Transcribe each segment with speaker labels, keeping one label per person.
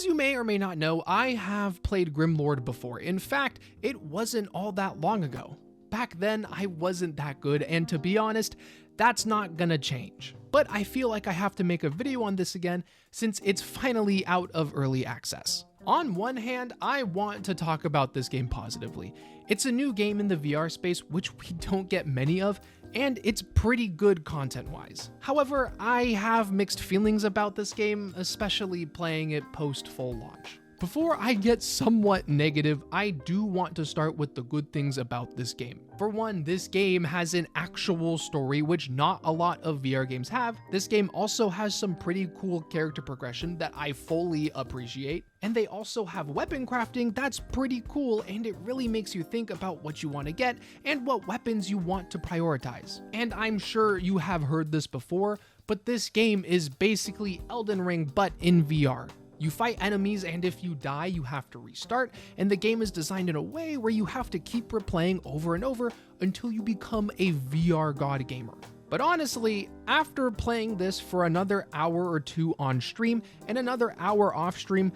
Speaker 1: you may or may not know, I have played Grimlord before. In fact, it wasn't all that long ago. Back then, I wasn't that good, and to be honest, that's not gonna change. But I feel like I have to make a video on this again since it's finally out of early access. On one hand, I want to talk about this game positively. It's a new game in the VR space, which we don't get many of, and it's pretty good content-wise. However, I have mixed feelings about this game, especially playing it post full launch. Before I get somewhat negative, I do want to start with the good things about this game. For one, this game has an actual story, which not a lot of VR games have. This game also has some pretty cool character progression that I fully appreciate. And they also have weapon crafting that's pretty cool, and it really makes you think about what you want to get and what weapons you want to prioritize. And I'm sure you have heard this before, but this game is basically Elden Ring but in VR. You fight enemies, and if you die, you have to restart, and the game is designed in a way where you have to keep replaying over and over until you become a VR god gamer. But honestly, after playing this for another hour or two on stream and another hour off stream,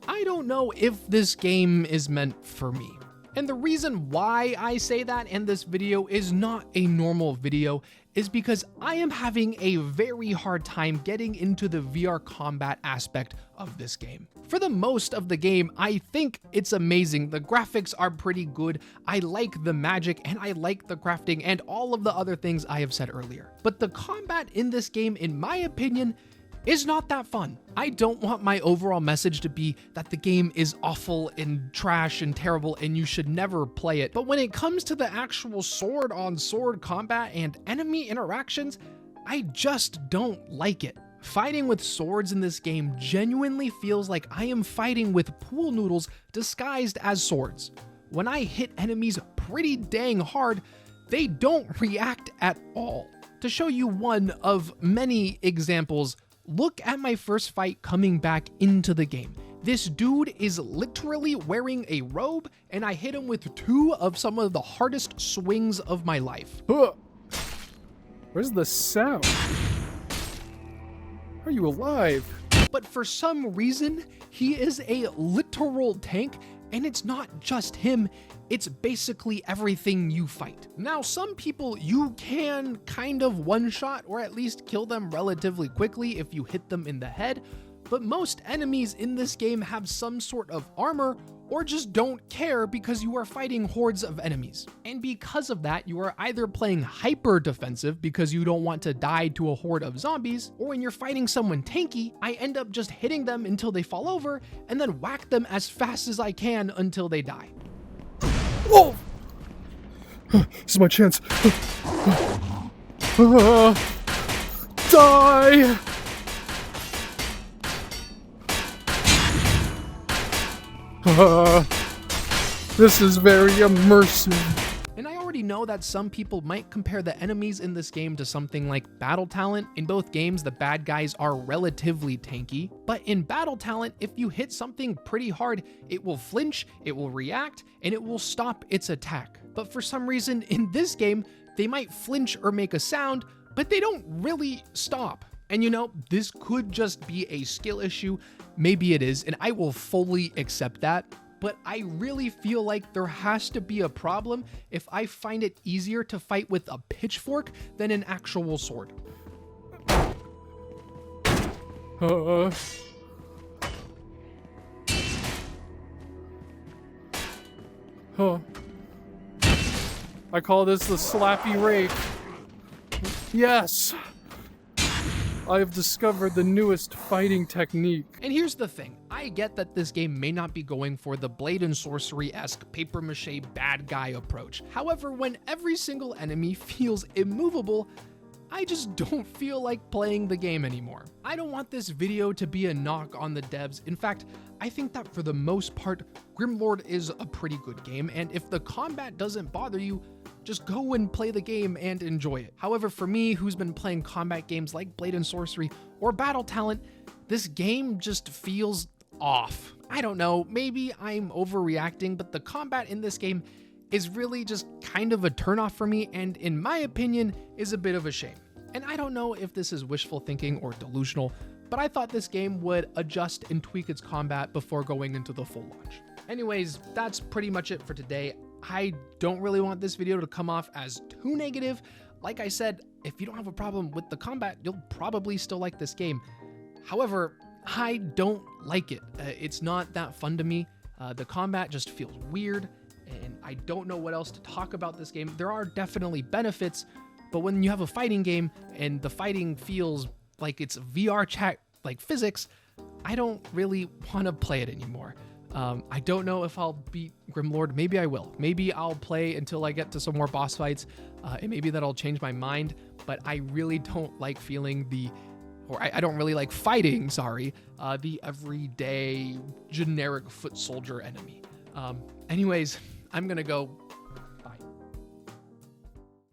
Speaker 1: I don't know if this game is meant for me. And the reason why I say that and this video is not a normal video is because I am having a very hard time getting into the VR combat aspect of this game. For the most of the game, I think it's amazing. The graphics are pretty good. I like the magic and I like the crafting and all of the other things I have said earlier. But the combat in this game, in my opinion, is not that fun. I don't want my overall message to be that the game is awful and trash and terrible and you should never play it. But when it comes to the actual sword-on-sword combat and enemy interactions, I just don't like it. Fighting with swords in this game genuinely feels like I am fighting with pool noodles disguised as swords. When I hit enemies pretty dang hard, they don't react at all. To show you one of many examples, look at my first fight coming back into the game. This dude is literally wearing a robe, and I hit him with two of some of the hardest swings of my life.
Speaker 2: Where's the sound? Are you alive?
Speaker 1: But for some reason, he is a literal tank, and it's not just him, it's basically everything you fight. Now, some people you can kind of one-shot or at least kill them relatively quickly if you hit them in the head, but most enemies in this game have some sort of armor or just don't care because you are fighting hordes of enemies. And because of that, you are either playing hyper defensive because you don't want to die to a horde of zombies, or when you're fighting someone tanky, I end up just hitting them until they fall over and then whack them as fast as I can until they die.
Speaker 2: Whoa! This is my chance. Die! This is very immersive.
Speaker 1: And I already know that some people might compare the enemies in this game to something like Battle Talent. In both games, the bad guys are relatively tanky, but in Battle Talent, if you hit something pretty hard, it will flinch, it will react, and it will stop its attack. But for some reason, in this game, they might flinch or make a sound, but they don't really stop. And you know, this could just be a skill issue, maybe it is, and I will fully accept that. But I really feel like there has to be a problem if I find it easier to fight with a pitchfork than an actual sword.
Speaker 2: I call this the slappy rake. Yes! I have discovered the newest fighting technique.
Speaker 1: And here's the thing, I get that this game may not be going for the Blade and Sorcery-esque papier-mâché bad guy approach. However, when every single enemy feels immovable, I just don't feel like playing the game anymore. I don't want this video to be a knock on the devs. In fact, I think that for the most part, Grimlord is a pretty good game, and if the combat doesn't bother you, just go and play the game and enjoy it. However, for me, who's been playing combat games like Blade and Sorcery or Battle Talent, this game just feels off. I don't know, maybe I'm overreacting, but the combat in this game is really just kind of a turnoff for me, and in my opinion, is a bit of a shame. And I don't know if this is wishful thinking or delusional, but I thought this game would adjust and tweak its combat before going into the full launch. Anyways, that's pretty much it for today. I don't really want this video to come off as too negative. Like I said, if you don't have a problem with the combat, you'll probably still like this game. However, I don't like it. It's not that fun to me. The combat just feels weird, and I don't know what else to talk about this game. There are definitely benefits, but when you have a fighting game and the fighting feels like it's VR chat, like physics, I don't really want to play it anymore. I don't know if I'll beat Grimlord. Maybe I will. Maybe I'll play until I get to some more boss fights, and maybe that'll change my mind. But I really don't like feeling I don't really like fighting, the everyday generic foot soldier enemy. Anyways, I'm gonna go